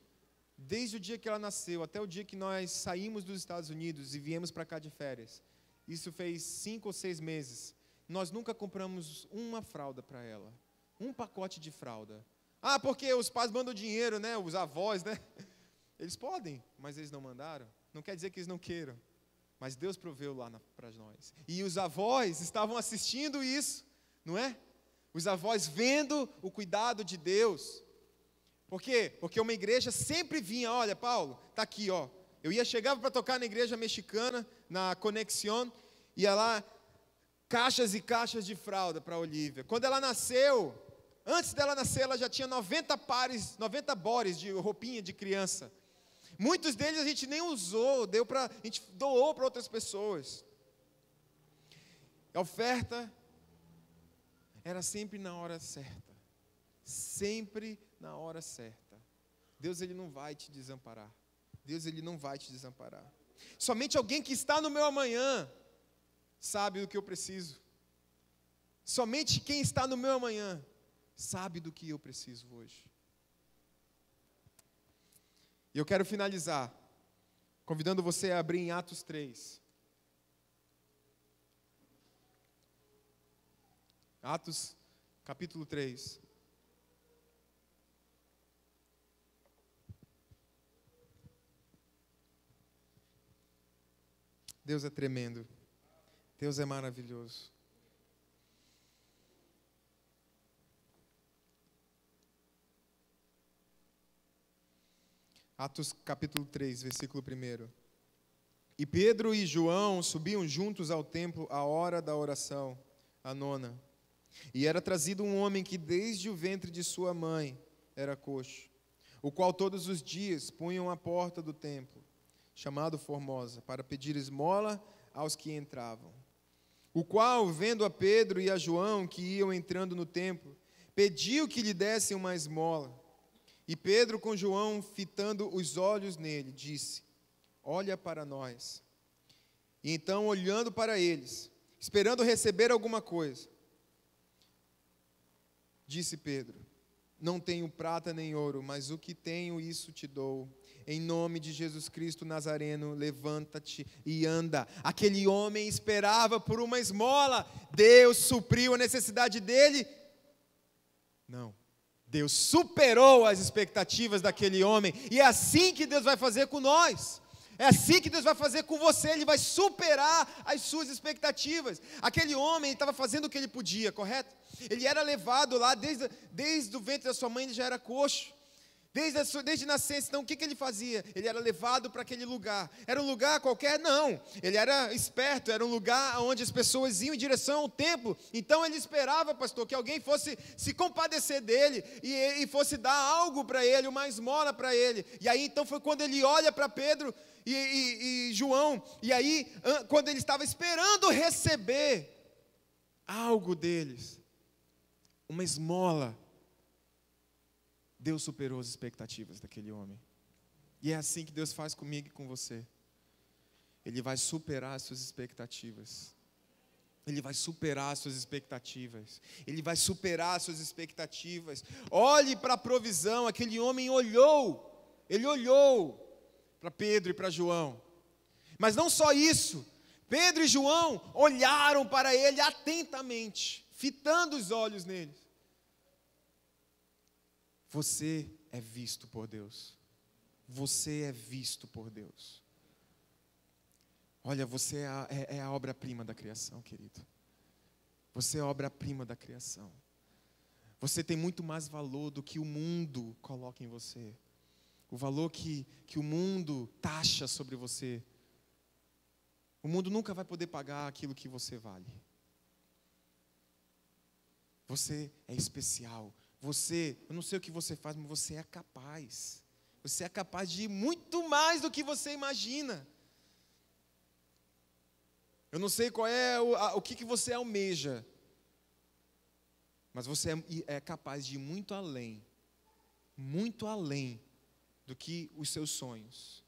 desde o dia que ela nasceu até o dia que nós saímos dos Estados Unidos e viemos para cá de férias, isso fez 5 ou 6 meses, nós nunca compramos uma fralda para ela, um pacote de fralda. Ah, porque os pais mandam dinheiro, né? Os avós, né? Eles podem, mas eles não mandaram. Não quer dizer que eles não queiram, mas Deus proveu lá para nós. E os avós estavam assistindo isso, não é? Os avós vendo o cuidado de Deus. Por quê? Porque uma igreja sempre vinha, olha, Paulo, está aqui, ó. Eu chegava para tocar na igreja mexicana, na Conexión, ia lá, caixas e caixas de fralda para a Olivia. Quando ela nasceu, antes dela nascer, ela já tinha 90 bores de roupinha de criança. Muitos deles a gente nem usou, a gente doou para outras pessoas. A oferta era sempre na hora certa. Sempre na hora certa. Deus, Ele não vai te desamparar. Deus, Ele não vai te desamparar. Somente alguém que está no meu amanhã sabe do que eu preciso. Somente quem está no meu amanhã sabe do que eu preciso hoje. E eu quero finalizar convidando você a abrir em Atos 3. Atos, capítulo 3. Deus é tremendo. Deus é maravilhoso. Atos capítulo 3, versículo 1. E Pedro e João subiam juntos ao templo à hora da oração, a 9. E era trazido um homem que desde o ventre de sua mãe era coxo, o qual todos os dias punham à porta do templo, chamado Formosa, para pedir esmola aos que entravam. O qual, vendo a Pedro e a João que iam entrando no templo, pediu que lhe dessem uma esmola. E Pedro, com João, fitando os olhos nele, disse: olha para nós. E então, olhando para eles, esperando receber alguma coisa, disse Pedro: não tenho prata nem ouro, mas o que tenho, isso te dou. Em nome de Jesus Cristo Nazareno, levanta-te e anda. Aquele homem esperava por uma esmola. Deus supriu a necessidade dele? Não. Deus superou as expectativas daquele homem. E é assim que Deus vai fazer com nós. É assim que Deus vai fazer com você. Ele vai superar as suas expectativas. Aquele homem estava fazendo o que ele podia, correto? Ele era levado lá, desde o ventre da sua mãe, ele já era coxo. Desde nascença. Então o que ele fazia? Ele era levado para aquele lugar. Era um lugar qualquer? Não. Ele era esperto, era um lugar onde as pessoas iam em direção ao templo. Então ele esperava, pastor, que alguém fosse se compadecer dele e fosse dar algo para ele, uma esmola para ele. E aí então foi quando ele olha para Pedro e João. E aí, quando ele estava esperando receber algo deles, uma esmola, Deus superou as expectativas daquele homem. E é assim que Deus faz comigo e com você. Ele vai superar as suas expectativas. Ele vai superar as suas expectativas. Ele vai superar as suas expectativas. Olhe para a provisão. Aquele homem olhou. Ele olhou para Pedro e para João. Mas não só isso. Pedro e João olharam para ele atentamente, fitando os olhos nele. Você é visto por Deus. Você é visto por Deus. Olha, você é a obra-prima da criação, querido. Você é a obra-prima da criação. Você tem muito mais valor do que o mundo coloca em você. O valor que o mundo taxa sobre você. O mundo nunca vai poder pagar aquilo que você vale. Você é especial. Eu não sei o que você faz, mas você é capaz. Você é capaz de ir muito mais do que você imagina. Eu não sei qual é o que você almeja, mas você é capaz de ir muito além do que os seus sonhos.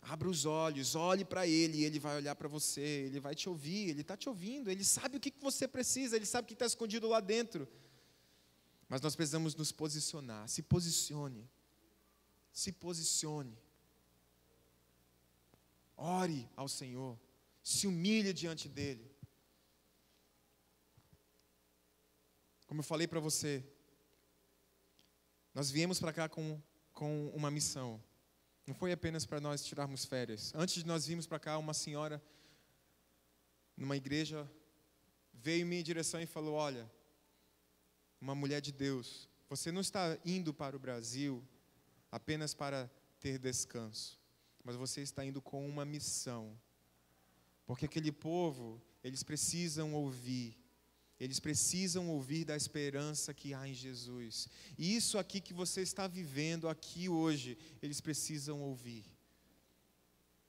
Abra os olhos, olhe para Ele, e Ele vai olhar para você, Ele vai te ouvir, Ele está te ouvindo, Ele sabe o que você precisa, Ele sabe o que está escondido lá dentro. Mas nós precisamos nos posicionar. Se posicione. Se posicione. Ore ao Senhor. Se humilhe diante dEle. Como eu falei para você, nós viemos para cá com uma missão. Não foi apenas para nós tirarmos férias. Antes de nós virmos para cá, uma senhora, numa igreja, veio em minha direção e falou: olha, uma mulher de Deus, você não está indo para o Brasil apenas para ter descanso, mas você está indo com uma missão. Porque aquele povo, eles precisam ouvir da esperança que há em Jesus. E isso aqui que você está vivendo aqui hoje, eles precisam ouvir.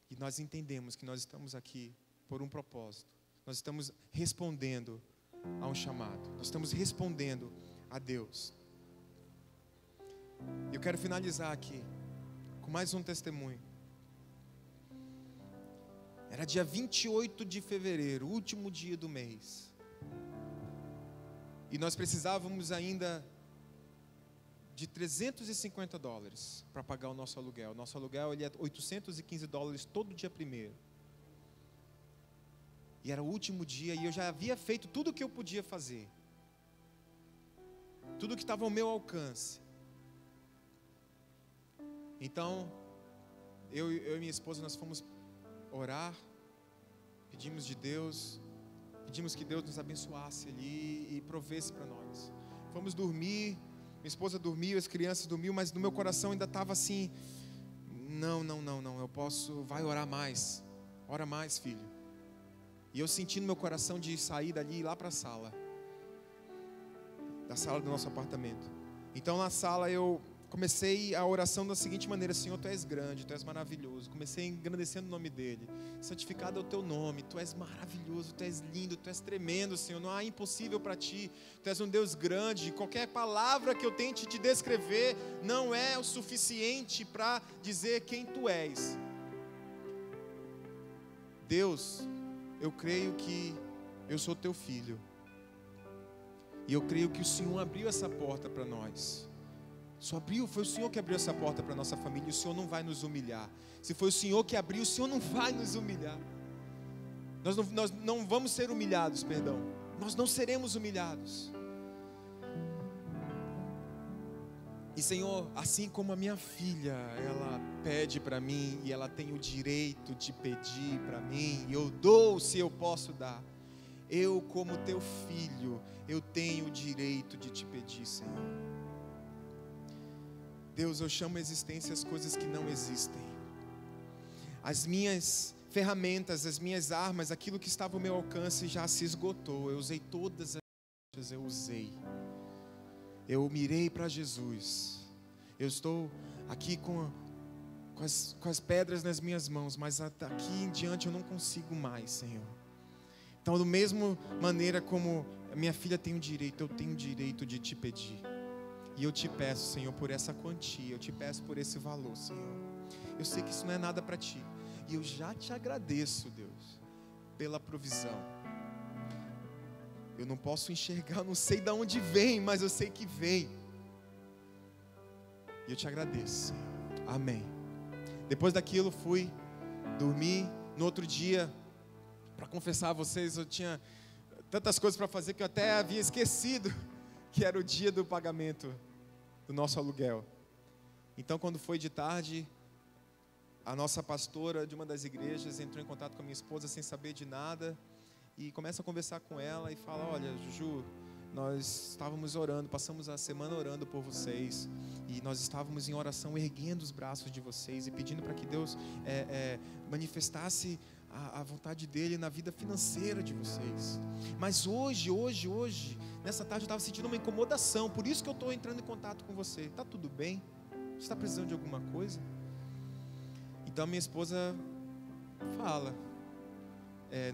E nós entendemos que nós estamos aqui por um propósito. Nós estamos respondendo a um chamado. Nós estamos respondendo a Deus. Eu quero finalizar aqui com mais um testemunho. Era dia 28 de fevereiro, último dia do mês. E nós precisávamos ainda de $350 para pagar o nosso aluguel. Nosso aluguel ele é $815 todo dia primeiro. E era o último dia e eu já havia feito tudo o que eu podia fazer. Tudo que estava ao meu alcance. Então, eu e minha esposa, nós fomos orar, pedimos de Deus, pedimos que Deus nos abençoasse ali e provesse para nós. Fomos dormir, minha esposa dormiu, as crianças dormiam, mas no meu coração ainda estava assim: não, eu posso, vai orar mais, ora mais, filho. E eu senti no meu coração de sair dali e ir lá para a sala, da sala do nosso apartamento. Então na sala eu comecei a oração da seguinte maneira: Senhor, Tu és grande, Tu és maravilhoso. Comecei engrandecendo o nome dEle. Santificado é o Teu nome, Tu és maravilhoso, Tu és lindo, Tu és tremendo, Senhor. Não há impossível para Ti. Tu és um Deus grande. Qualquer palavra que eu tente te descrever não é o suficiente para dizer quem Tu és. Deus, eu creio que eu sou Teu filho. E eu creio que o Senhor abriu essa porta para nós. Só abriu, foi o Senhor que abriu essa porta para a nossa família. E o Senhor não vai nos humilhar. Se foi o Senhor que abriu, o Senhor não vai nos humilhar. Nós não vamos ser humilhados, perdão. Nós não seremos humilhados. E Senhor, assim como a minha filha, ela pede para mim e ela tem o direito de pedir para mim, e eu dou se eu posso dar. Eu, como Teu filho, eu tenho o direito de te pedir, Senhor. Deus, eu chamo a existência as coisas que não existem. As minhas ferramentas, as minhas armas, aquilo que estava ao meu alcance já se esgotou. Eu usei todas as coisas, eu usei. Eu mirei para Jesus. Eu estou aqui com as pedras nas minhas mãos, mas daqui em diante eu não consigo mais, Senhor. Então, da mesma maneira como a minha filha tem o direito, eu tenho o direito de te pedir. E eu te peço, Senhor, por essa quantia, eu te peço por esse valor, Senhor. Eu sei que isso não é nada para Ti. E eu já te agradeço, Deus, pela provisão. Eu não posso enxergar, eu não sei de onde vem, mas eu sei que vem. E eu te agradeço. Amém. Depois daquilo, fui dormir. No outro dia, para confessar a vocês, eu tinha tantas coisas para fazer que eu até havia esquecido que era o dia do pagamento do nosso aluguel. Então, quando foi de tarde, a nossa pastora de uma das igrejas entrou em contato com a minha esposa sem saber de nada e começa a conversar com ela e fala: olha, Juju, nós estávamos orando, passamos a semana orando por vocês e nós estávamos em oração erguendo os braços de vocês e pedindo para que Deus manifestasse a vontade dele na vida financeira de vocês. Mas hoje, nessa tarde eu estava sentindo uma incomodação, por isso que eu estou entrando em contato com você. Está tudo bem? Você está precisando de alguma coisa? Então minha esposa fala: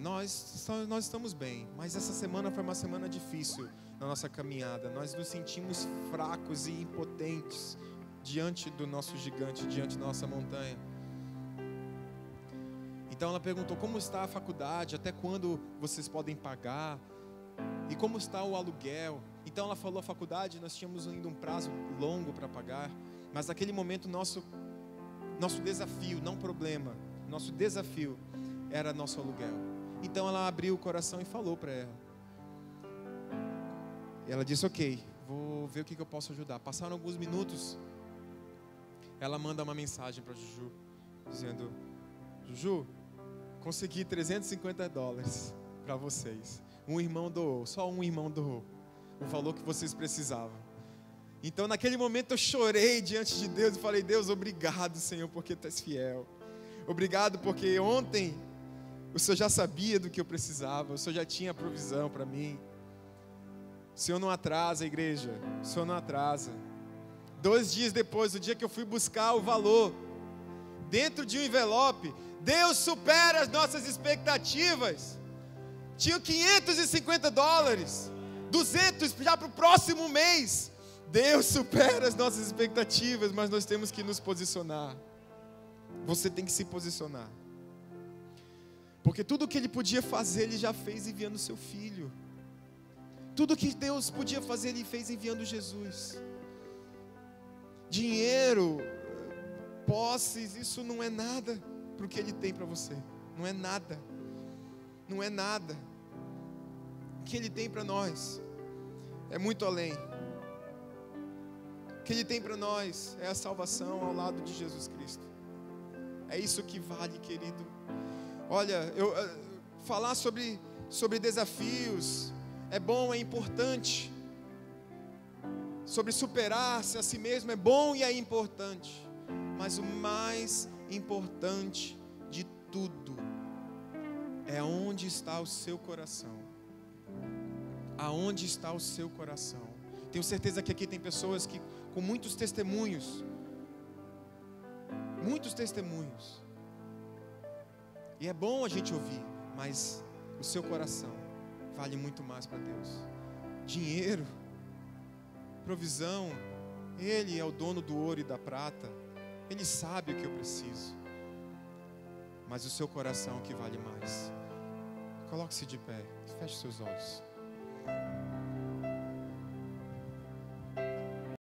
nós estamos bem, mas essa semana foi uma semana difícil na nossa caminhada. Nós nos sentimos fracos e impotentes diante do nosso gigante, diante da nossa montanha. Então ela perguntou: como está a faculdade? Até quando vocês podem pagar? E como está o aluguel? Então ela falou: a faculdade nós tínhamos ainda um prazo longo para pagar, mas naquele momento nosso desafio, não problema, nosso desafio era nosso aluguel. Então ela abriu o coração e falou para ela. Ela disse: ok, vou ver o que eu posso ajudar. Passaram alguns minutos, ela manda uma mensagem para Juju, dizendo: Juju, consegui $350 para vocês. Um irmão doou, só um irmão doou o valor que vocês precisavam. Então naquele momento eu chorei diante de Deus e falei: Deus, obrigado, Senhor, porque Tu és fiel. Obrigado porque ontem o Senhor já sabia do que eu precisava, o Senhor já tinha provisão para mim. O Senhor não atrasa, igreja, o Senhor não atrasa. 2 dias depois, o dia que eu fui buscar o valor dentro de um envelope, Deus supera as nossas expectativas. Tinha $550, 200 já para o próximo mês. Deus supera as nossas expectativas, mas nós temos que nos posicionar. Você tem que se posicionar, porque tudo o que Ele podia fazer, Ele já fez enviando o Seu Filho. Tudo que Deus podia fazer, Ele fez enviando Jesus. Dinheiro, posses, isso não é nada para o que Ele tem para você. Não é nada. Não é nada. O que Ele tem para nós é muito além. O que Ele tem para nós é a salvação ao lado de Jesus Cristo. É isso que vale, querido. Olha, falar sobre desafios é bom, é importante. Sobre superar-se a si mesmo é bom e é importante. Mas o mais importante de tudo é onde está o seu coração. Aonde está o seu coração? Tenho certeza que aqui tem pessoas que com muitos testemunhos. E é bom a gente ouvir, mas o seu coração vale muito mais para Deus. Dinheiro, provisão, Ele é o dono do ouro e da prata. Ele sabe o que eu preciso. Mas o seu coração é o que vale mais. Coloque-se de pé, feche seus olhos.